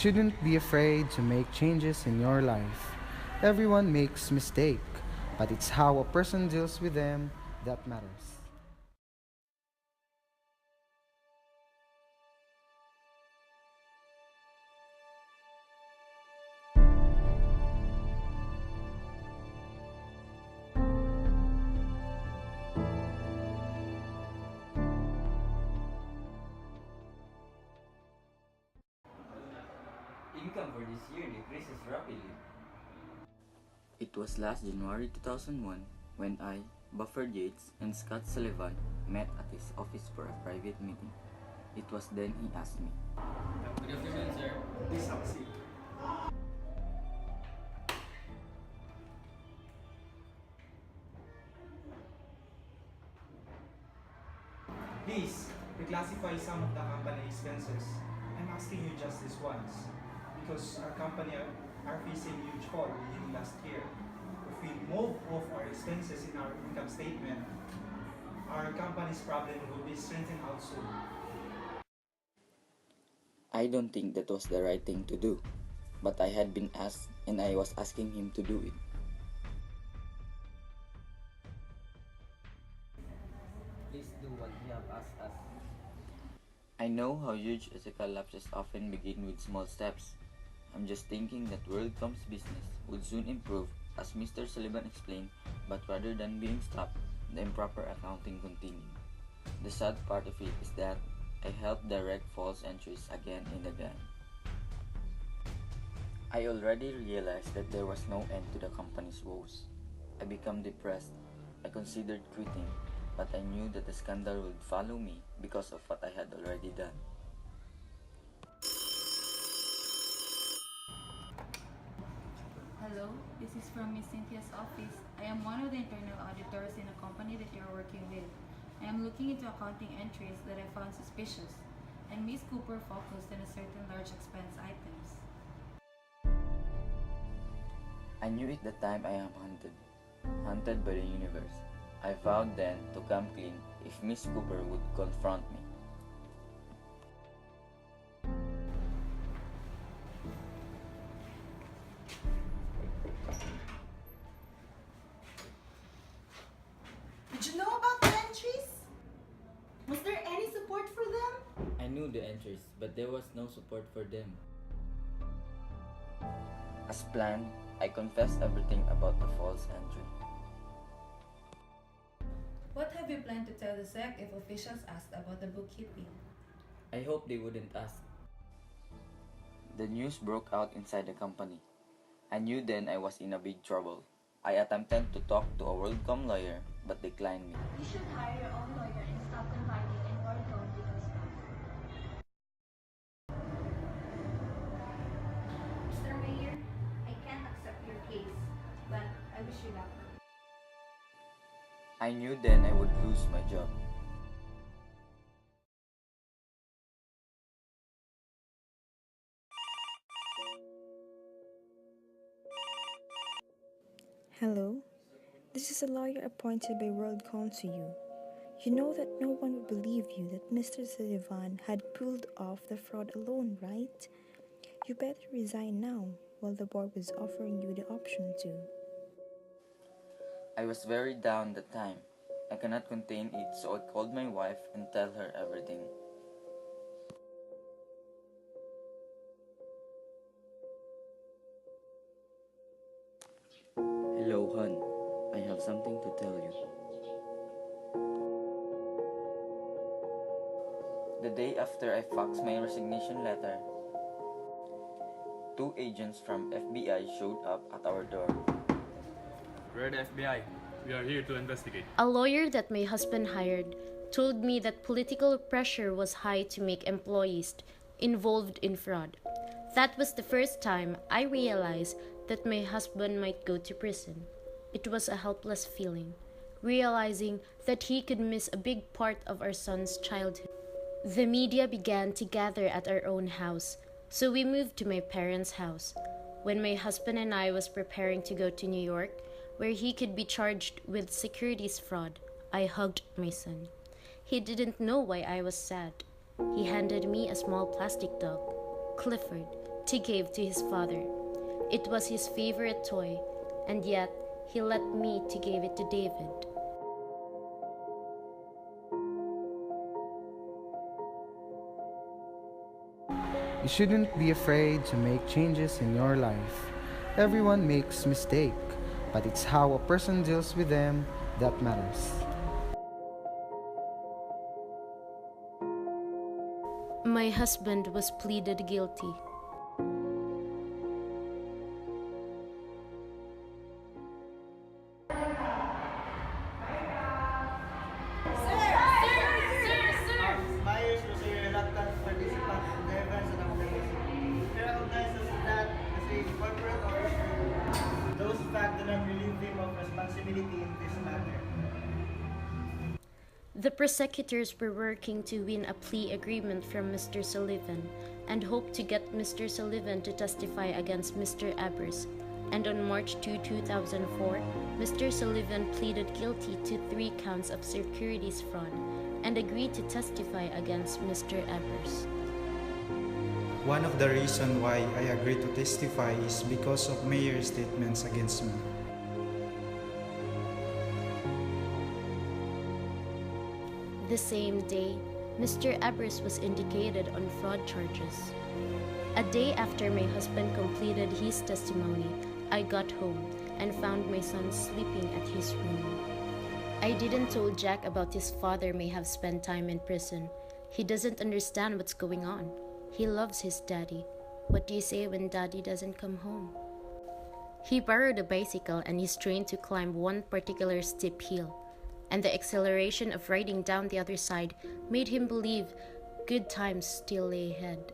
shouldn't be afraid to make changes in your life. Everyone makes mistakes, but it's how a person deals with them that matters. Income for this year decreases rapidly. It was last January 2001 when I, Buffer Yates, and Scott Sullivan met at his office for a private meeting. It was then he asked me, Good afternoon, sir. Please have a seat. Please, reclassify some of the company expenses. I'm asking you just this once, because our company are facing huge fall beginning last year. If we move off our expenses in our income statement, our company's problem will be strengthened out soon. I don't think that was the right thing to do, but I had been asked and I was asking him to do it. Please do what you have asked us. I know how huge ethical lapses often begin with small steps. I'm just thinking that WorldCom's business would soon improve, as Mr. Sullivan explained, but rather than being stopped, the improper accounting continued. The sad part of it is that I helped direct false entries again and again. I already realized that there was no end to the company's woes. I became depressed. I considered quitting, but I knew that the scandal would follow me because of what I had already done. Hello, this is from Miss Cynthia's office. I am one of the internal auditors in a company that you are working with. I am looking into accounting entries that I found suspicious, and Miss Cooper focused on a certain large expense items. I knew at the time I am hunted by the universe. I vowed then to come clean if Miss Cooper would confront me. Did you know about the entries? Was there any support for them? I knew the entries, but there was no support for them. As planned, I confessed everything about the false entry. What have you planned to tell the SEC if officials asked about the bookkeeping? I hope they wouldn't ask. The news broke out inside the company. I knew then I was in a big trouble. I attempted to talk to a WorldCom lawyer, but declined me. You should hire your own lawyer and stop confiding in WorldCom because Mr. Mayor, I can't accept your case, but I wish you luck. I knew then I would lose my job. Hello, this is a lawyer appointed by WorldCom to you. You know that no one would believe you that Mr. Sullivan had pulled off the fraud alone, right? You better resign now, while the board was offering you the option to. I was very down that time. I cannot contain it, so I called my wife and tell her everything. Hello, hon. I have something to tell you. The day after I faxed my resignation letter, 2 agents from FBI showed up at our door. We're the FBI. We are here to investigate. A lawyer that my husband hired told me that political pressure was high to make employees involved in fraud. That was the first time I realized that my husband might go to prison. It was a helpless feeling, realizing that he could miss a big part of our son's childhood. The media began to gather at our own house, so we moved to my parents' house. When my husband and I was preparing to go to New York, where he could be charged with securities fraud, I hugged my son. He didn't know why I was sad. He handed me a small plastic dog, Clifford, he gave to his father. It was his favorite toy, and yet he let me to give it to David. You shouldn't be afraid to make changes in your life. Everyone makes mistakes, but it's how a person deals with them that matters. My husband was pleaded guilty. Myers was a reluctant participant in the events and activities. He recognizes that as a corporate officer, those facts do not relieve him of responsibility in this matter. The prosecutors were working to win a plea agreement from Mr. Sullivan and hoped to get Mr. Sullivan to testify against Mr. Abers. And on March 2, 2004, Mr. Sullivan pleaded guilty to 3 counts of securities fraud and agreed to testify against Mr. Abers. One of the reasons why I agreed to testify is because of Mayor's statements against me. The same day, Mr. Abers was indicated on fraud charges. A day after my husband completed his testimony, I got home and found my son sleeping at his room. I didn't tell Jack about his father may have spent time in prison. He doesn't understand what's going on. He loves his daddy. What do you say when daddy doesn't come home? He borrowed a bicycle and is trained to climb one particular steep hill, and the acceleration of riding down the other side made him believe good times still lay ahead.